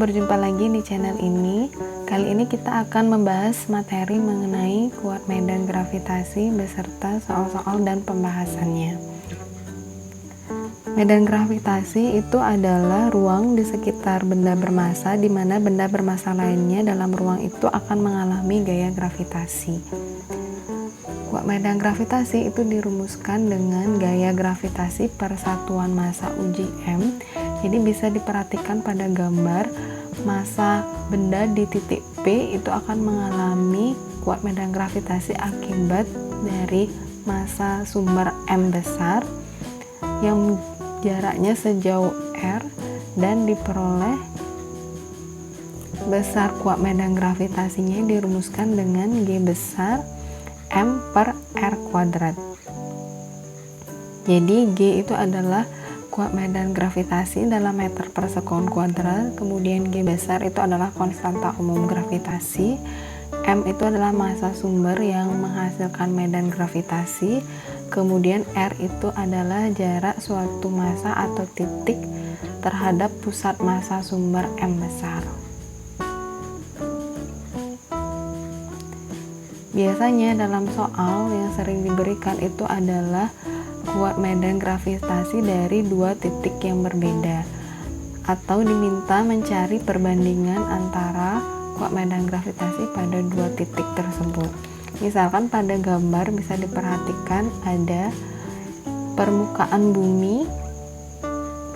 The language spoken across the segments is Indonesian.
berjumpa lagi di channel ini. Kali ini kita akan membahas materi mengenai kuat medan gravitasi beserta soal-soal dan pembahasannya. Medan gravitasi itu adalah ruang di sekitar benda bermassa di mana benda bermassa lainnya dalam ruang itu akan mengalami gaya gravitasi. Kuat medan gravitasi itu dirumuskan dengan gaya gravitasi per satuan massa uji M. Jadi bisa diperhatikan pada gambar massa benda di titik P itu akan mengalami kuat medan gravitasi akibat dari massa sumber M besar yang jaraknya sejauh R dan diperoleh besar kuat medan gravitasinya dirumuskan dengan G besar M per R kuadrat. Jadi G itu adalah kuat medan gravitasi dalam meter per sekon kuadrat, kemudian G besar itu adalah konstanta umum gravitasi, M itu adalah massa sumber yang menghasilkan medan gravitasi, kemudian R itu adalah jarak suatu massa atau titik terhadap pusat massa sumber M besar. Biasanya dalam soal yang sering diberikan itu adalah kuat medan gravitasi dari dua titik yang berbeda, atau diminta mencari perbandingan antara kuat medan gravitasi pada dua titik tersebut. Misalkan pada gambar bisa diperhatikan ada permukaan bumi,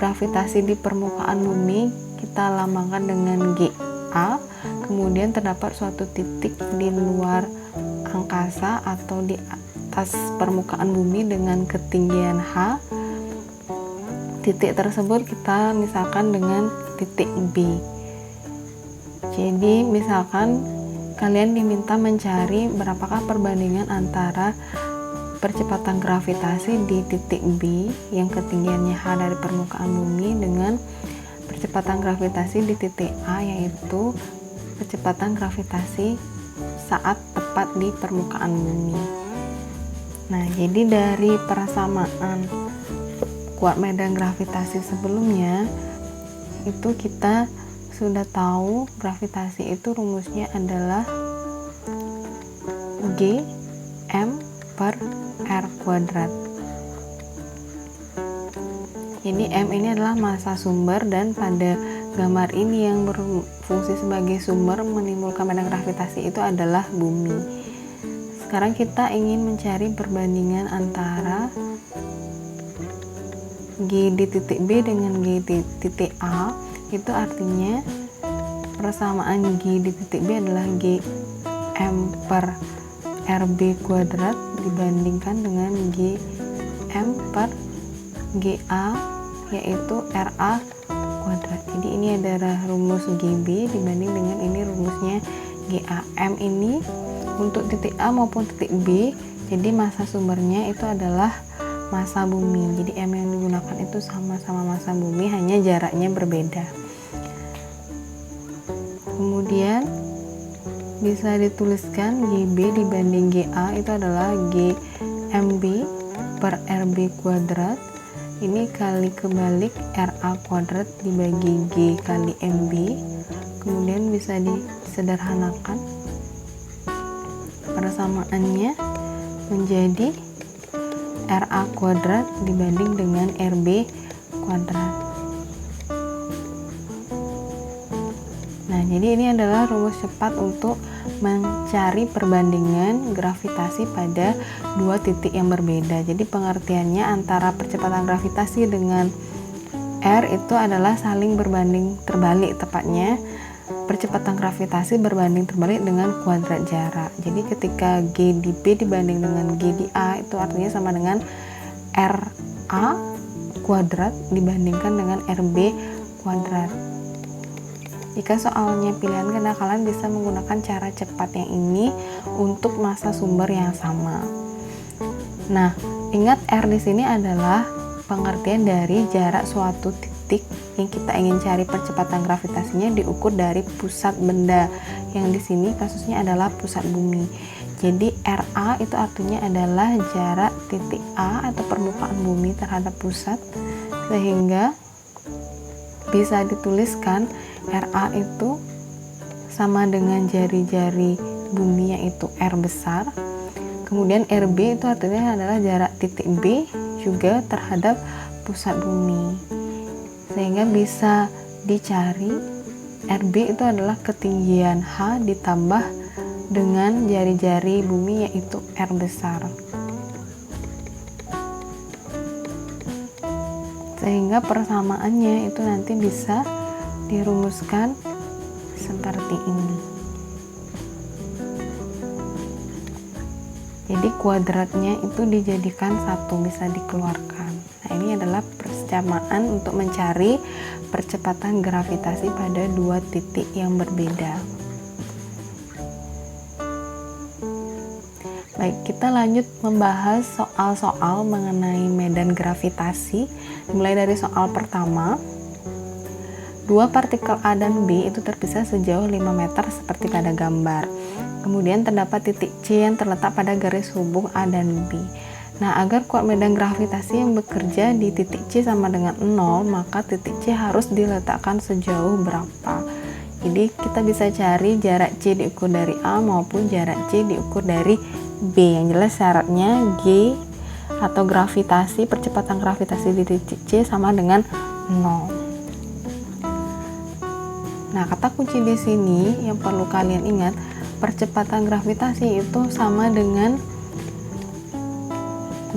gravitasi di permukaan bumi kita lambangkan dengan GA, kemudian terdapat suatu titik di luar angkasa atau di atas permukaan bumi dengan ketinggian H. Titik tersebut kita misalkan dengan titik B. Jadi misalkan kalian diminta mencari berapakah perbandingan antara percepatan gravitasi di titik B yang ketinggiannya H dari permukaan bumi dengan percepatan gravitasi di titik A, yaitu percepatan gravitasi saat tepat di permukaan bumi. Nah, jadi dari persamaan kuat medan gravitasi sebelumnya itu kita sudah tahu gravitasi itu rumusnya adalah G M per R kuadrat. Ini M ini adalah massa sumber, dan pada gambar ini yang berfungsi sebagai sumber menimbulkan medan gravitasi itu adalah bumi. Sekarang kita ingin mencari perbandingan antara G di titik B dengan G di titik A. Itu artinya persamaan G di titik B adalah G M per RB kuadrat dibandingkan dengan G M per GA, yaitu RA kuadrat. Jadi ini adalah rumus GB dibanding dengan ini rumusnya GA. M ini untuk titik A maupun titik B, jadi massa sumbernya itu adalah massa bumi. Jadi M yang digunakan itu sama-sama massa bumi, hanya jaraknya berbeda. Kemudian bisa dituliskan GB dibanding GA itu adalah GMB per RB kuadrat. Ini kali kebalik RA kuadrat dibagi G kali MB. Kemudian bisa disederhanakan persamaannya menjadi RA kuadrat dibanding dengan RB kuadrat. Nah, jadi ini adalah rumus cepat untuk mencari perbandingan gravitasi pada dua titik yang berbeda. Jadi pengertiannya antara percepatan gravitasi dengan R itu adalah saling berbanding terbalik, tepatnya percepatan gravitasi berbanding terbalik dengan kuadrat jarak. Jadi ketika G di B dibanding dengan G di A itu artinya sama dengan RA kuadrat dibandingkan dengan RB kuadrat. Jika soalnya pilihan ganda, kalian bisa menggunakan cara cepat yang ini untuk massa sumber yang sama. Nah, ingat R di sini adalah pengertian dari jarak suatu titik yang kita ingin cari percepatan gravitasinya diukur dari pusat benda, yang di sini kasusnya adalah pusat bumi. Jadi RA itu artinya adalah jarak titik A atau permukaan bumi terhadap pusat, sehingga bisa dituliskan RA itu sama dengan jari-jari bumi yaitu R besar. Kemudian RB itu artinya adalah jarak titik B juga terhadap pusat bumi. Sehingga bisa dicari RB itu adalah ketinggian H ditambah dengan jari-jari bumi yaitu R besar. Sehingga persamaannya itu nanti bisa dirumuskan seperti ini. Jadi kuadratnya itu dijadikan satu, bisa dikeluarkan. Nah, ini adalah persamaan untuk mencari percepatan gravitasi pada dua titik yang berbeda. Baik, kita lanjut membahas soal-soal mengenai medan gravitasi. Mulai dari soal pertama. Dua partikel A dan B itu terpisah sejauh 5 meter seperti pada gambar. Kemudian terdapat titik C yang terletak pada garis hubung A dan B. Nah, agar kuat medan gravitasi yang bekerja di titik C sama dengan 0, maka titik C harus diletakkan sejauh berapa? Jadi kita bisa cari jarak C diukur dari A maupun jarak C diukur dari B. Yang jelas syaratnya G atau gravitasi, percepatan gravitasi di titik C sama dengan 0. Nah, kata kunci di sini yang perlu kalian ingat, percepatan gravitasi itu sama dengan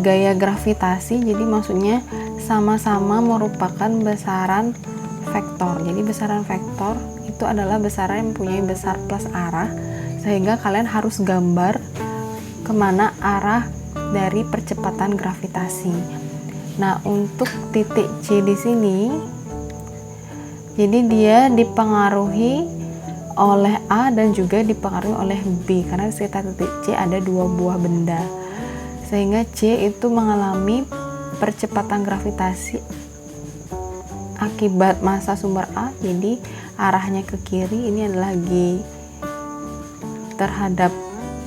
gaya gravitasi. Jadi maksudnya sama-sama merupakan besaran vektor. Jadi besaran vektor itu adalah besaran yang mempunyai besar plus arah, sehingga kalian harus gambar kemana arah dari percepatan gravitasi. Nah, untuk titik C di sini, jadi dia dipengaruhi oleh A dan juga dipengaruhi oleh B, karena di sekitar titik C ada dua buah benda, sehingga C itu mengalami percepatan gravitasi akibat massa sumber A. Jadi arahnya ke kiri, ini adalah G terhadap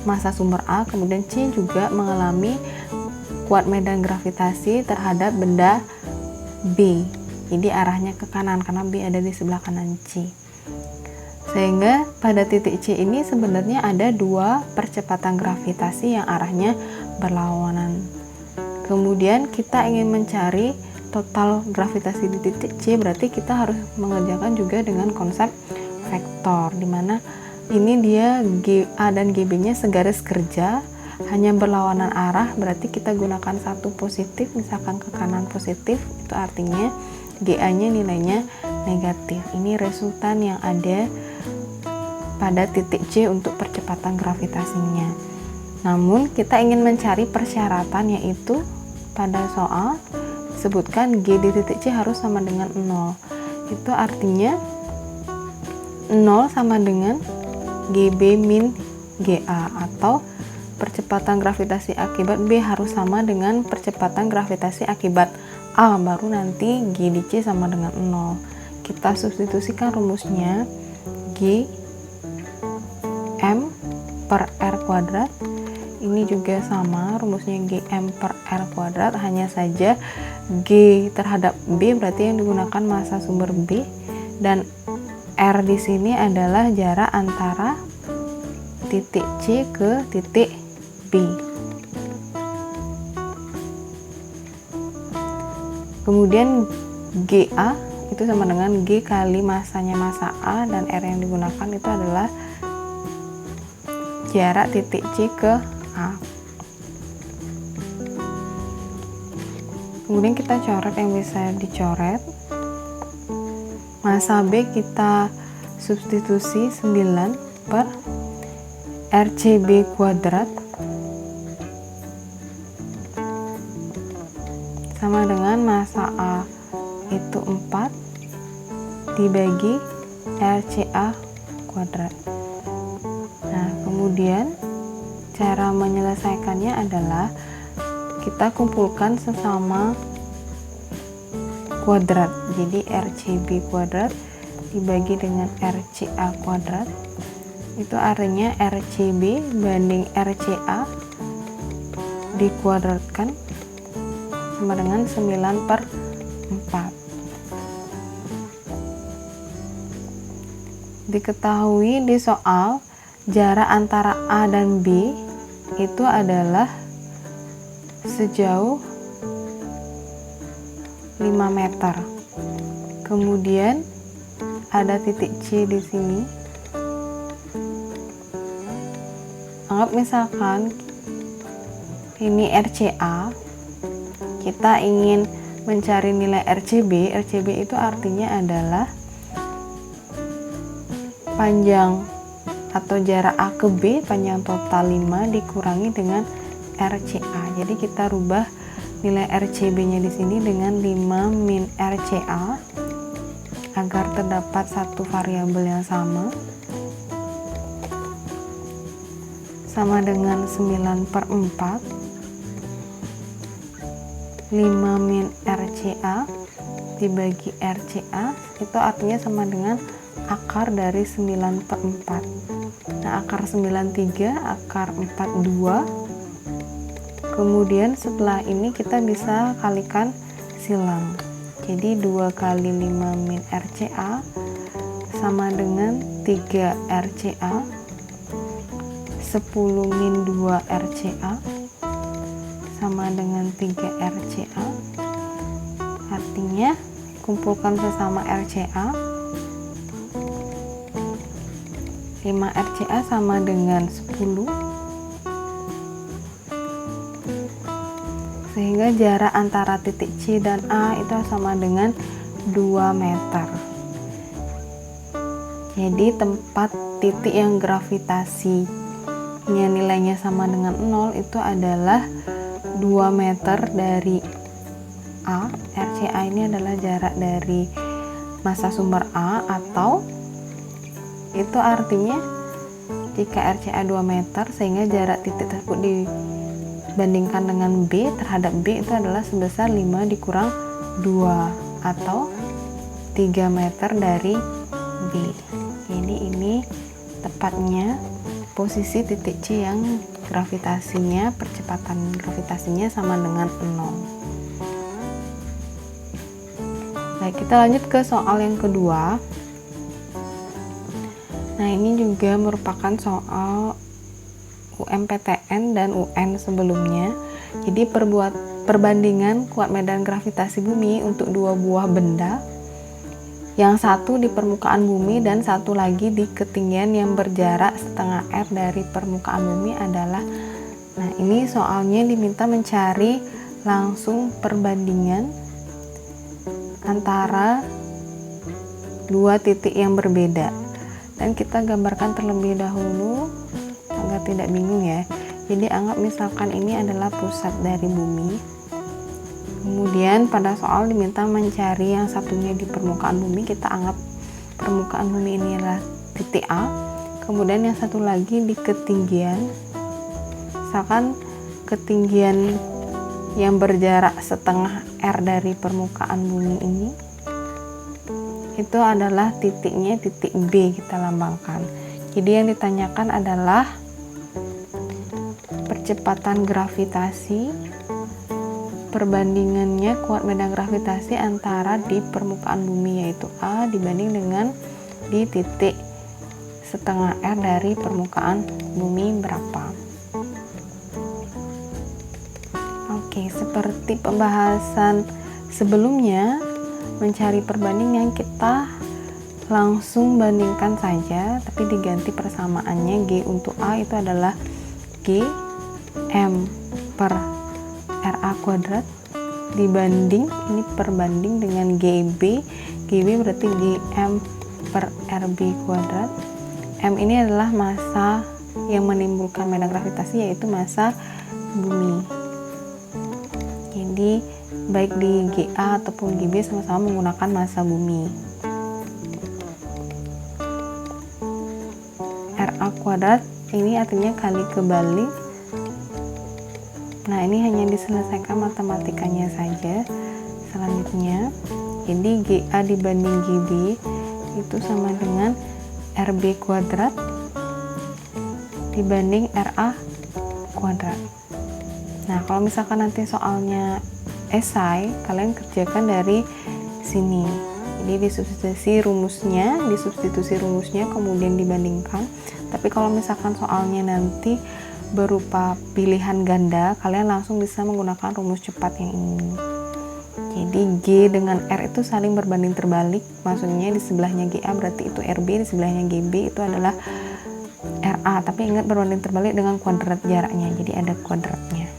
massa sumber A. Kemudian C juga mengalami kuat medan gravitasi terhadap benda B, jadi arahnya ke kanan karena B ada di sebelah kanan C. Sehingga pada titik C ini sebenarnya ada dua percepatan gravitasi yang arahnya berlawanan. Kemudian kita ingin mencari total gravitasi di titik C, berarti kita harus mengerjakan juga dengan konsep vektor, dimana ini dia A dan GB nya segaris kerja, hanya berlawanan arah, berarti kita gunakan satu positif, misalkan ke kanan positif, itu artinya GA nya nilainya negatif. Ini resultan yang ada pada titik C untuk percepatan gravitasinya. Namun kita ingin mencari persyaratan, yaitu pada soal disebutkan G di titik C harus sama dengan 0. Itu artinya 0 sama dengan GB min GA, atau percepatan gravitasi akibat B harus sama dengan percepatan gravitasi akibat A, baru nanti G di C sama dengan 0. Kita substitusikan rumusnya, G M per R kuadrat, ini juga sama rumusnya Gm per R kuadrat, hanya saja G terhadap B berarti yang digunakan massa sumber B, dan R di sini adalah jarak antara titik C ke titik B. Kemudian GA itu sama dengan G kali massanya massa A, dan R yang digunakan itu adalah jarak titik C ke A. Kemudian kita coret yang bisa dicoret. Massa B kita substitusi 9 per RCB kuadrat sama dengan massa A itu 4 dibagi RCA kuadrat. Nah, kemudian cara menyelesaikannya adalah kita kumpulkan sesama kuadrat. Jadi RCB kuadrat dibagi dengan RCA kuadrat, itu artinya RCB banding RCA dikuadratkan sama dengan 9 per 4. Diketahui di soal jarak antara A dan B itu adalah sejauh 5 meter. Kemudian ada titik C di sini. Anggap misalkan ini RCA, kita ingin mencari nilai RCB. RCB itu artinya adalah panjang atau jarak A ke B, panjang total 5 dikurangi dengan RCA. Jadi kita rubah nilai RCB-nya di sini dengan 5 min RCA agar terdapat satu variabel yang sama dengan 9/4. 5 min RCA dibagi RCA itu artinya sama dengan akar dari 9/4. Nah, akar 93, akar 42. Kemudian setelah ini kita bisa kalikan silang. Jadi 2 kali 5 min RCA sama dengan 3 RCA. 10 min 2 RCA sama dengan 3 RCA. Artinya kumpulkan sesama RCA. 5 RCA sama dengan 10, sehingga jarak antara titik C dan A itu sama dengan 2 meter. Jadi tempat titik yang gravitasinya nilainya sama dengan 0 itu adalah 2 meter dari A. RCA ini adalah jarak dari massa sumber A, atau itu artinya jika RCA 2 meter sehingga jarak titik tersebut dibandingkan dengan B terhadap B itu adalah sebesar 5 dikurang 2 atau 3 meter dari B. Jadi ini tepatnya posisi titik C yang gravitasinya, percepatan gravitasinya sama dengan 0. Baik, kita lanjut ke soal yang kedua. Nah, ini juga merupakan soal UMPTN dan UN sebelumnya. Jadi perbandingan kuat medan gravitasi bumi untuk dua buah benda, yang satu di permukaan bumi dan satu lagi di ketinggian yang berjarak setengah R dari permukaan bumi adalah. Nah, ini soalnya diminta mencari langsung perbandingan antara dua titik yang berbeda, dan kita gambarkan terlebih dahulu agar tidak bingung ya. Jadi anggap misalkan ini adalah pusat dari bumi, kemudian pada soal diminta mencari yang satunya di permukaan bumi. Kita anggap permukaan bumi ini adalah titik A, kemudian yang satu lagi di ketinggian, misalkan ketinggian yang berjarak setengah R dari permukaan bumi ini, itu adalah titiknya titik B kita lambangkan. Jadi yang ditanyakan adalah percepatan gravitasi, perbandingannya kuat medan gravitasi antara di permukaan bumi yaitu A dibanding dengan di titik setengah R dari permukaan bumi berapa. Oke, seperti pembahasan sebelumnya, mencari perbandingan kita langsung bandingkan saja, tapi diganti persamaannya. G untuk A itu adalah G M per RA kuadrat dibanding, ini perbanding dengan GB. GB berarti G M per RB kuadrat. M ini adalah massa yang menimbulkan medan gravitasi, yaitu massa bumi. Jadi baik di GA ataupun GB sama-sama menggunakan massa bumi. RA kuadrat ini artinya kali kebalik. Nah, ini hanya diselesaikan matematikanya saja. Selanjutnya, jadi GA dibanding GB itu sama dengan RB kuadrat dibanding RA kuadrat. Nah, kalau misalkan nanti soalnya esai, kalian kerjakan dari sini. Jadi disubstitusi rumusnya kemudian dibandingkan. Tapi kalau misalkan soalnya nanti berupa pilihan ganda, kalian langsung bisa menggunakan rumus cepat yang ini. Jadi G dengan R itu saling berbanding terbalik, maksudnya di sebelahnya GA berarti itu RB, di sebelahnya GB itu adalah RA, tapi ingat berbanding terbalik dengan kuadrat jaraknya, jadi ada kuadratnya.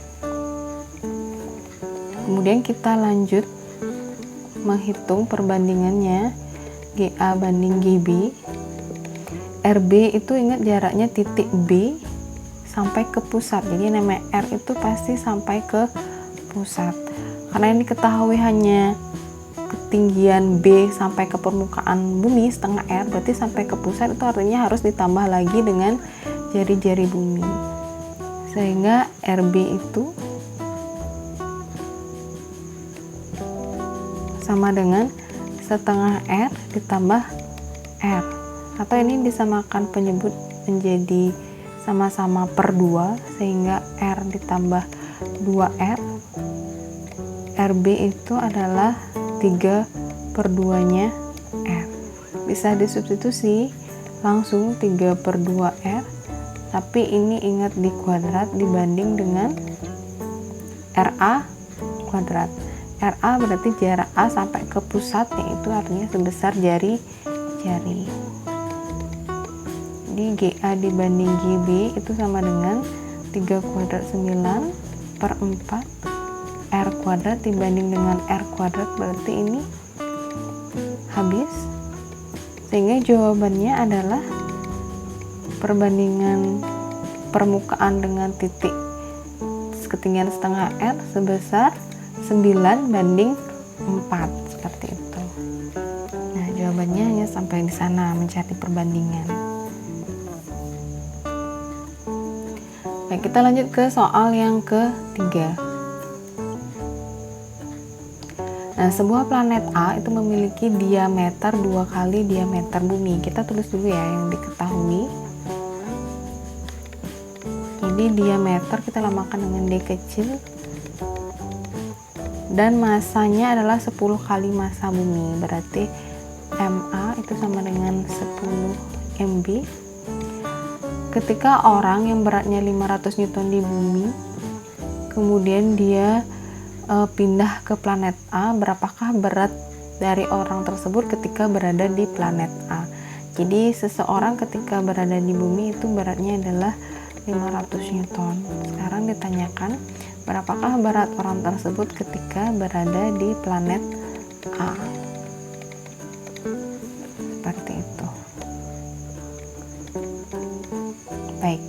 Kemudian kita lanjut menghitung perbandingannya GA banding GB. RB itu ingat jaraknya titik B sampai ke pusat, jadi namanya R itu pasti sampai ke pusat. Karena yang diketahui hanya ketinggian B sampai ke permukaan bumi setengah R, berarti sampai ke pusat itu artinya harus ditambah lagi dengan jari-jari bumi, sehingga RB itu sama dengan setengah R ditambah R, atau ini disamakan penyebut menjadi sama-sama per 2, sehingga R ditambah 2R. RB itu adalah 3/2 nya R. Bisa disubstitusi langsung 3/2 R, tapi ini ingat di kuadrat dibanding dengan RA kuadrat. RA berarti jarak A sampai ke pusat, yaitu artinya sebesar jari-jari. Jadi GA dibanding GB itu sama dengan 3/9/4 R kuadrat dibanding dengan R kuadrat, berarti ini habis, sehingga jawabannya adalah perbandingan permukaan dengan titik ketinggian setengah R sebesar 9/4, seperti itu. Nah, jawabannya hanya sampai di sana, mencari perbandingan. Baik, kita lanjut ke soal yang ketiga. Nah, sebuah planet A itu memiliki diameter 2 kali diameter bumi. Kita tulis dulu ya yang diketahui. Jadi diameter kita lamakan dengan D kecil, dan masanya adalah 10 kali massa bumi, berarti MA itu sama dengan 10 MB. Ketika orang yang beratnya 500 Newton di bumi, kemudian dia pindah ke planet A, berapakah berat dari orang tersebut ketika berada di planet A? Jadi seseorang ketika berada di bumi itu beratnya adalah 500 Newton. Sekarang ditanyakan berapakah berat orang tersebut ketika berada di planet A. Seperti itu. Baik,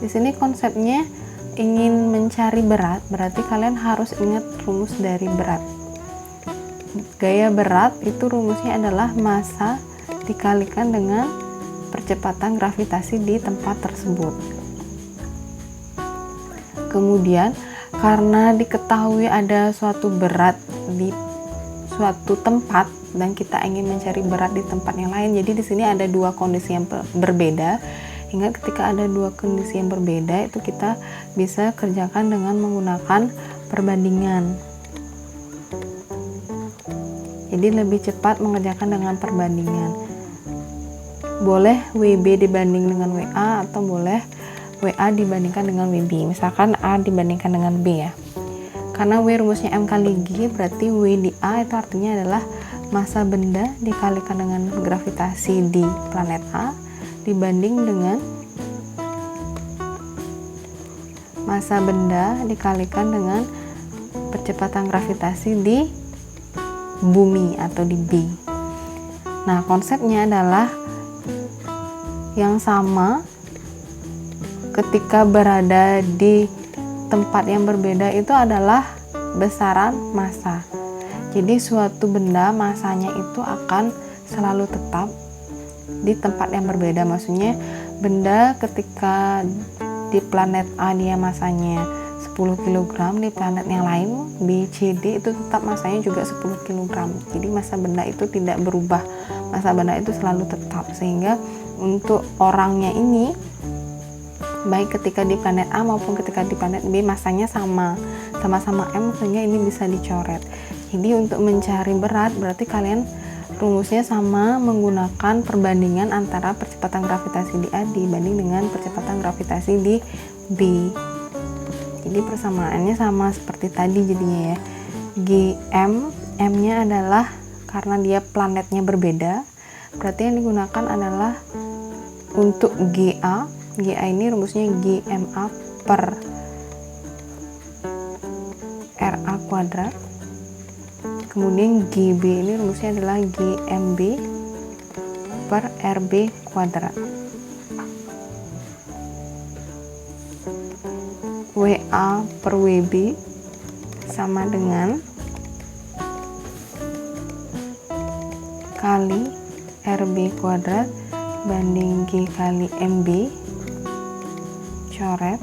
di sini konsepnya ingin mencari berat, berarti kalian harus ingat rumus dari berat. Gaya berat itu rumusnya adalah massa dikalikan dengan percepatan gravitasi di tempat tersebut. Kemudian karena diketahui ada suatu berat di suatu tempat dan kita ingin mencari berat di tempat yang lain, jadi di sini ada dua kondisi yang berbeda. Ingat, ketika ada dua kondisi yang berbeda itu kita bisa kerjakan dengan menggunakan perbandingan. Jadi lebih cepat mengerjakan dengan perbandingan. Boleh WB dibanding dengan WA atau boleh WA dibandingkan dengan WB. Misalkan A dibandingkan dengan B ya. Karena W rumusnya M kali G, berarti W di A itu artinya adalah massa benda dikalikan dengan gravitasi di planet A dibanding dengan massa benda dikalikan dengan percepatan gravitasi di bumi atau di B. Nah, konsepnya adalah yang sama ketika berada di tempat yang berbeda itu adalah besaran massa. Jadi suatu benda massanya itu akan selalu tetap di tempat yang berbeda. Maksudnya benda ketika di planet A dia massanya 10 kg, di planet yang lain B, C, D itu tetap massanya juga 10 kg. Jadi massa benda itu tidak berubah, massa benda itu selalu tetap, sehingga untuk orangnya ini baik ketika di planet A maupun ketika di planet B massanya sama-sama M, sehingga ini bisa dicoret. Jadi untuk mencari berat berarti kalian rumusnya sama, menggunakan perbandingan antara percepatan gravitasi di A dibanding dengan percepatan gravitasi di B. Jadi persamaannya sama seperti tadi jadinya ya. Gm, M-nya adalah karena dia planetnya berbeda, berarti yang digunakan adalah untuk GA. GA ini rumusnya GMA per RA kuadrat. Kemudian GB ini rumusnya adalah GMB per RB kuadrat. WA per WB sama dengan kali RB kuadrat banding G kali MB, coret.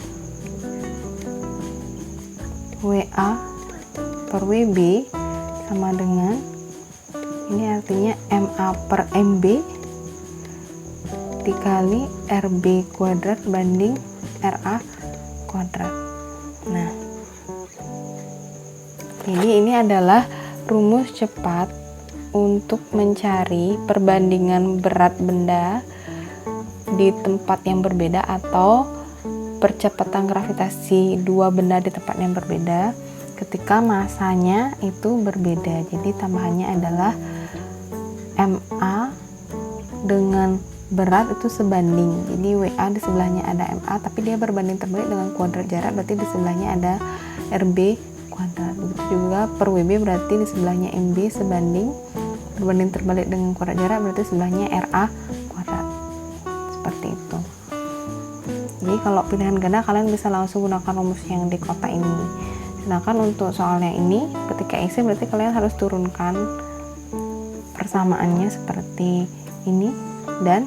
WA per WB sama dengan, ini artinya MA per MB dikali RB kuadrat banding RA kuadrat. Nah, jadi ini adalah rumus cepat untuk mencari perbandingan berat benda di tempat yang berbeda atau percepatan gravitasi dua benda di tempat yang berbeda ketika masanya itu berbeda. Jadi tambahannya adalah MA dengan berat itu sebanding. Jadi WA di sebelahnya ada MA tapi dia berbanding terbalik dengan kuadrat jarak, berarti di sebelahnya ada RB kuadrat. Begitu juga per WB, berarti di sebelahnya MB sebanding, berbanding terbalik dengan kuadrat jarak, berarti sebelahnya RA kuadrat. Seperti itu. Jadi kalau pilihan ganda kalian bisa langsung gunakan rumus yang di kotak ini. Sedangkan untuk soalnya ini ketika isi berarti kalian harus turunkan persamaannya seperti ini, dan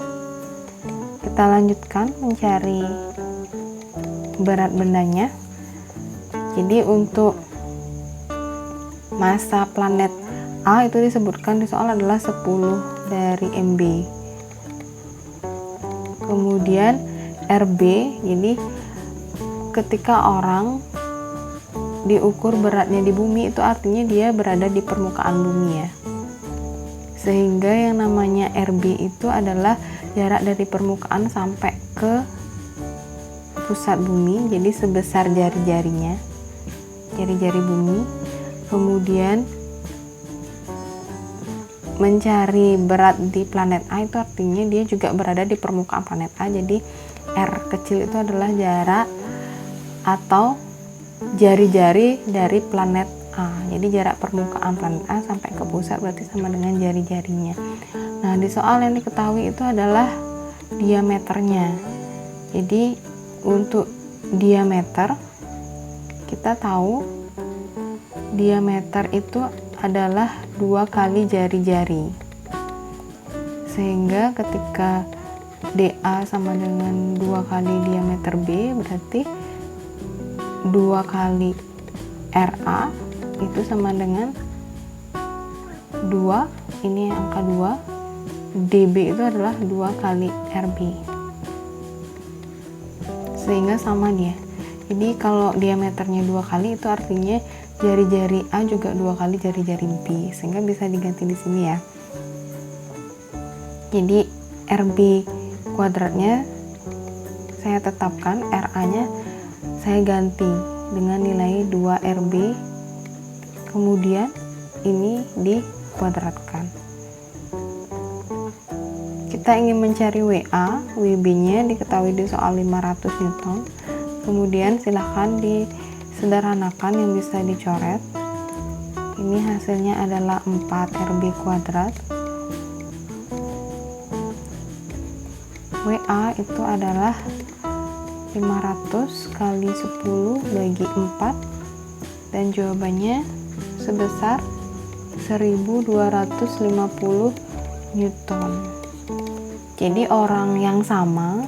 kita lanjutkan mencari berat bendanya. Jadi untuk masa planet A itu disebutkan di soal adalah 10 dari MB. Kemudian RB, jadi ketika orang diukur beratnya di bumi itu artinya dia berada di permukaan bumi ya. Sehingga yang namanya RB itu adalah jarak dari permukaan sampai ke pusat bumi, jadi sebesar jari-jarinya, jari-jari bumi. Kemudian mencari berat di planet A itu artinya dia juga berada di permukaan planet A, jadi R kecil itu adalah jarak atau jari-jari dari planet A. Jadi jarak permukaan planet A sampai ke pusat berarti sama dengan jari-jarinya. Nah, di soal yang diketahui itu adalah diameternya. Jadi untuk diameter kita tahu diameter itu adalah 2 kali jari-jari. Sehingga ketika DA sama dengan 2 kali diameter B, berarti 2 kali RA itu sama dengan 2, ini angka 2, DB itu adalah 2 kali RB. Sehingga sama dia. Jadi kalau diameternya 2 kali itu artinya jari-jari A juga 2 kali jari-jari B, sehingga bisa diganti di sini ya. Jadi RB kuadratnya saya tetapkan, RA-nya saya ganti dengan nilai 2RB, kemudian ini dikuadratkan. Kita ingin mencari WA, WB-nya diketahui di soal 500 Newton. Kemudian silahkan disederhanakan yang bisa dicoret. Ini hasilnya adalah 4RB kuadrat. WA itu adalah 500 kali 10 bagi 4, dan jawabannya sebesar 1250 Newton. Jadi orang yang sama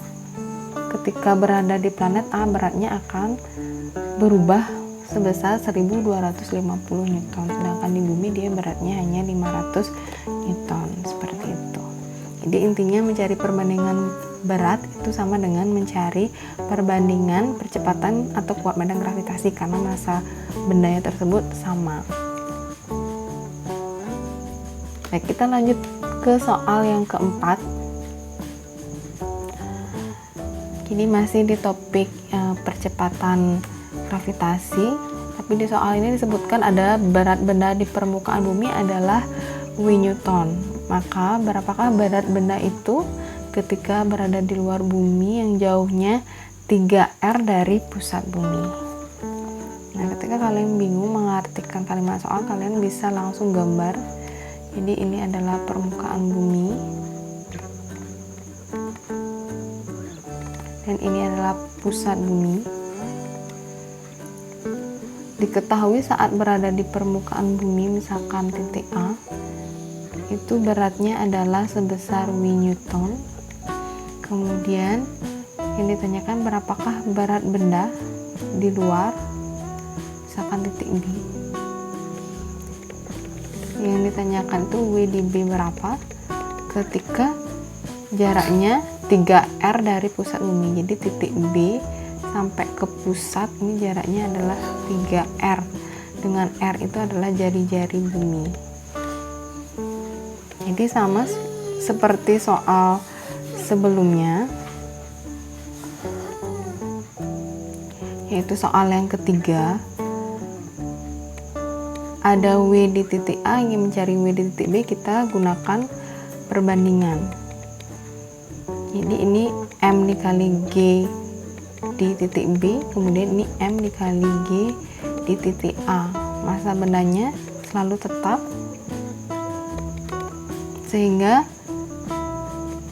ketika berada di planet A beratnya akan berubah sebesar 1250 Newton, sedangkan di bumi dia beratnya hanya 500 Newton, seperti itu. Jadi intinya mencari perbandingan berat itu sama dengan mencari perbandingan percepatan atau kuat badan gravitasi karena massa bendanya tersebut sama. Baik, kita lanjut ke soal yang keempat. Ini masih di topik percepatan gravitasi, tapi di soal ini disebutkan ada berat benda di permukaan bumi adalah W Newton. Maka berapakah berat benda itu ketika berada di luar bumi yang jauhnya 3R dari pusat bumi? Nah, ketika kalian bingung mengartikan kalimat soal, kalian bisa langsung gambar. Jadi ini adalah permukaan bumi dan ini adalah pusat bumi. Diketahui saat berada di permukaan bumi, misalkan titik A, itu beratnya adalah sebesar W Newton. Kemudian yang ditanyakan berapakah berat benda di luar, misalkan titik B. Yang ditanyakan itu W di B berapa ketika jaraknya 3R dari pusat bumi. Jadi titik B sampai ke pusat ini jaraknya adalah 3R, dengan R itu adalah jari-jari bumi. Jadi sama seperti soal sebelumnya, yaitu soal yang ketiga. Ada W di titik A, ingin mencari W di titik B, kita gunakan perbandingan. Jadi ini M dikali G di titik B, kemudian ini M dikali G di titik A. Massa bendanya selalu tetap, sehingga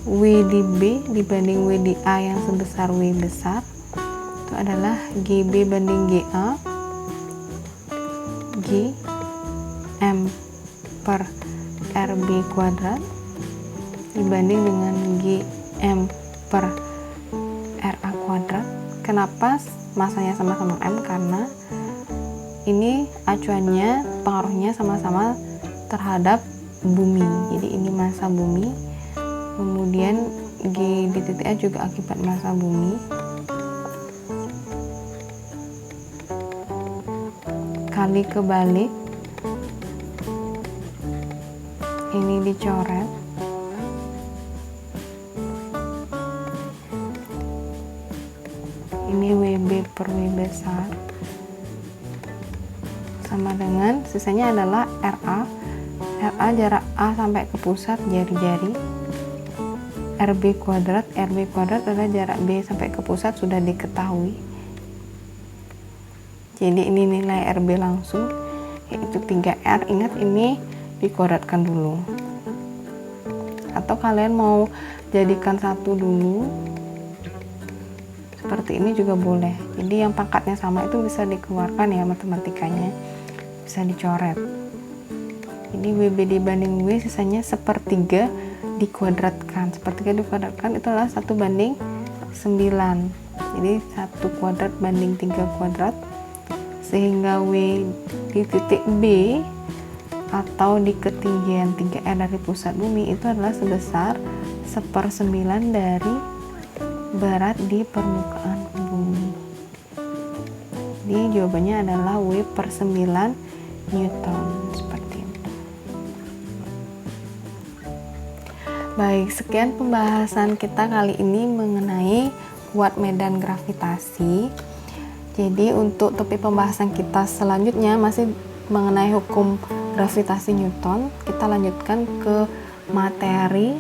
W di B dibanding W di A yang sebesar W besar itu adalah GB banding GA, G M per RB kuadrat dibanding dengan GM per RA kuadrat. Kenapa masanya sama-sama M? Karena ini acuannya, pengaruhnya sama-sama terhadap bumi. Jadi ini massa bumi, kemudian G di titik A juga akibat massa bumi, kali kebalik, ini dicoret, ini WB per W besar sama dengan sisanya adalah RA. RA jarak A sampai ke pusat jari-jari, RB kuadrat adalah jarak B sampai ke pusat sudah diketahui. Jadi ini nilai RB langsung yaitu 3R. Ingat ini dikuadratkan dulu, atau kalian mau jadikan satu dulu seperti ini juga boleh. Jadi yang pangkatnya sama itu bisa dikeluarkan ya, matematikanya bisa dicoret. Ini WB dibanding W sisanya sepertiga dikuadratkan. Sepertiga dikuadratkan itu adalah 1/9. Jadi 1 kuadrat banding 3 kuadrat, sehingga W di titik B atau di ketinggian 3R dari pusat bumi itu adalah sebesar 1/9 dari berat di permukaan bumi. Jadi jawabannya adalah W per 9 Newton, seperti itu. Baik, sekian pembahasan kita kali ini mengenai kuat medan gravitasi. Jadi untuk topik pembahasan kita selanjutnya masih mengenai hukum gravitasi Newton. Kita lanjutkan ke materi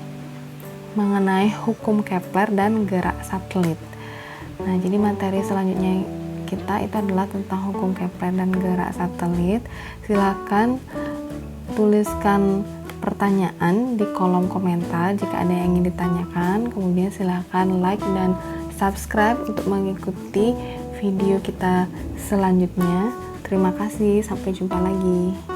mengenai hukum Kepler dan gerak satelit. Nah, jadi materi selanjutnya kita itu adalah tentang hukum Kepler dan gerak satelit. Silakan tuliskan pertanyaan di kolom komentar jika ada yang ingin ditanyakan. Kemudian silakan like dan subscribe untuk mengikuti video kita selanjutnya. Terima kasih, sampai jumpa lagi.